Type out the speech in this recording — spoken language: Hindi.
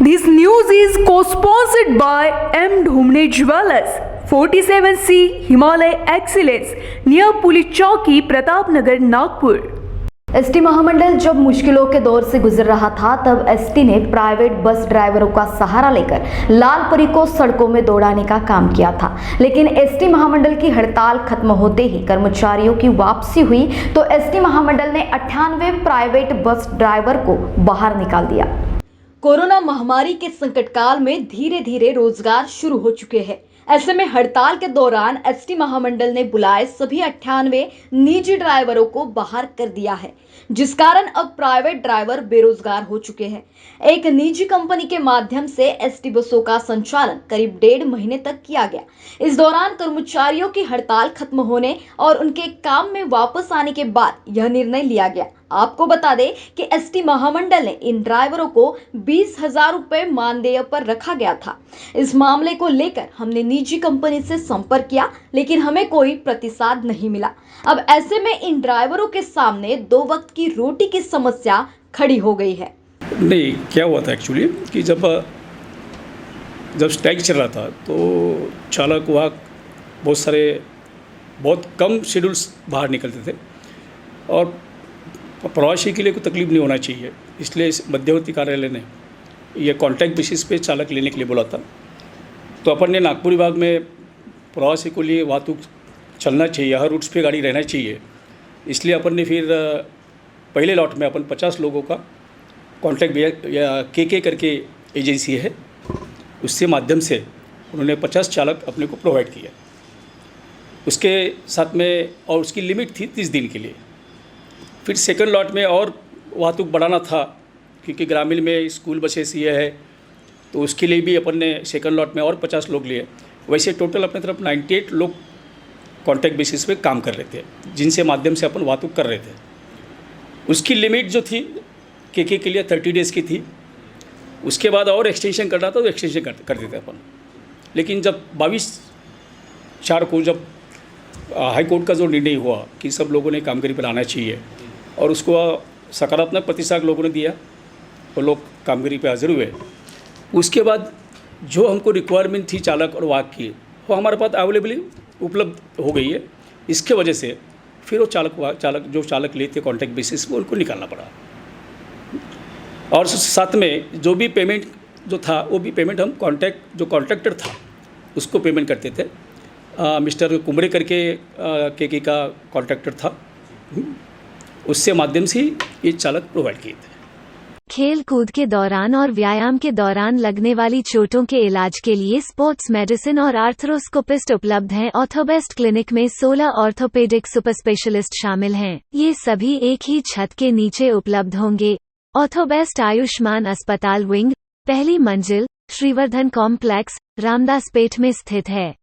This news is co-sponsored by M. Dhumne Jewelers, 47C Himalay Excellence, near Police Chowki, Pratapnagar, Nagpur. ST महामंडल जब मुश्किलों के दौर से गुजर रहा था, तब एसटी ने प्राइवेट बस ड्राइवरों का सहारा लेकर लालपरी को सड़कों में दौड़ाने का काम किया था। लेकिन एसटी महामंडल की हड़ताल खत्म होते ही कर्मचारियों की वापसी हुई तो एसटी महामंडल ने 98 प्राइवेट बस ड्राइवर को बाहर निकाल दिया। कोरोना महामारी के संकट काल में धीरे धीरे रोजगार शुरू हो चुके हैं। ऐसे में हड़ताल के दौरान एसटी महामंडल ने बुलाए सभी 98 निजी ड्राइवरों को बाहर कर दिया है, जिस कारण अब प्राइवेट ड्राइवर बेरोजगार हो चुके हैं। एक निजी कंपनी के माध्यम से एसटी बसों का संचालन करीब 1.5 महीने तक किया गया। इस दौरान कर्मचारियों की हड़ताल खत्म होने और उनके काम में वापस आने के बाद यह निर्णय लिया गया। आपको बता दें कि एसटी महामंडल ने इन ड्राइवरों को 20,000 रुपए मानदेय पर रखा गया था। इस मामले को लेकर हमने निजी कंपनी से संपर्क किया, लेकिन हमें कोई प्रतिसाद नहीं मिला। अब ऐसे में इन ड्राइवरों के सामने 2 वक्त की रोटी की समस्या खड़ी हो गई है। नहीं, क्या हुआ था एक्चुअली कि जब स्ट्राइक चल रहा था तो चालक वाहक बहुत कम शेड्यूल्स बाहर निकलते थे और प्रवासी के लिए कोई तकलीफ नहीं होना चाहिए, इसलिए इस मध्यवर्ती कार्यालय ने ये कॉन्ट्रैक्ट बेसिस पे चालक लेने के लिए बोला था। तो अपन ने नागपुर विभाग में प्रवासी को लिए वाहतुक चलना चाहिए, हर रूट्स पे गाड़ी रहना चाहिए, इसलिए अपन ने फिर पहले लॉट में अपन 50 लोगों का कॉन्ट्रैक्ट या के करके एजेंसी है, उससे माध्यम से उन्होंने 50 चालक अपने को प्रोवाइड किया। उसके साथ में और उसकी लिमिट थी 30 दिन के लिए। फिर सेकंड लॉट में और वाहतुक बढ़ाना था, क्योंकि ग्रामीण में स्कूल बसेस ये है, तो उसके लिए भी अपन ने सेकंड लॉट में और 50 लोग लिए। वैसे टोटल अपने तरफ 98 लोग कॉन्ट्रैक्ट बेसिस पे काम कर रहे थे, जिनसे माध्यम से अपन वाहतुक कर रहे थे। उसकी लिमिट जो थी के लिए 30 डेज़ की थी। उसके बाद और एक्सटेंशन करना था तो एक्सटेंशन करते थे अपन। लेकिन जब 22/4 को जब हाई कोर्ट का जो निर्णय हुआ कि सब लोगों ने कामगिरी पर आना चाहिए और उसको सकारात्मक प्रतिसाद लोगों ने दिया और लोग कामगिरी पे हाजिर हुए, उसके बाद जो हमको रिक्वायरमेंट थी चालक और वाहक की, वो हमारे पास अवेलेबली उपलब्ध हो गई है। इसके वजह से फिर वो चालक लेते कॉन्ट्रैक्ट बेसिस में उनको निकालना पड़ा। और साथ में जो भी पेमेंट जो था वो भी पेमेंट हम जो कॉन्ट्रैक्टर था उसको पेमेंट करते थे। मिस्टर कुमरे करके के का कॉन्ट्रैक्टर था, उससे माध्यम से ये चालक प्रोवाइड किए थे। खेल कूद के दौरान और व्यायाम के दौरान लगने वाली चोटों के इलाज के लिए स्पोर्ट्स मेडिसिन और आर्थ्रोस्कोपिस्ट उपलब्ध हैं। ऑर्थोबेस्ट क्लिनिक में 16 ऑर्थोपेडिक सुपर स्पेशलिस्ट शामिल हैं। ये सभी एक ही छत के नीचे उपलब्ध होंगे। ऑर्थोबेस्ट आयुष्मान अस्पताल विंग, पहली मंजिल, श्रीवर्धन कॉम्प्लेक्स, रामदासपेट में स्थित है।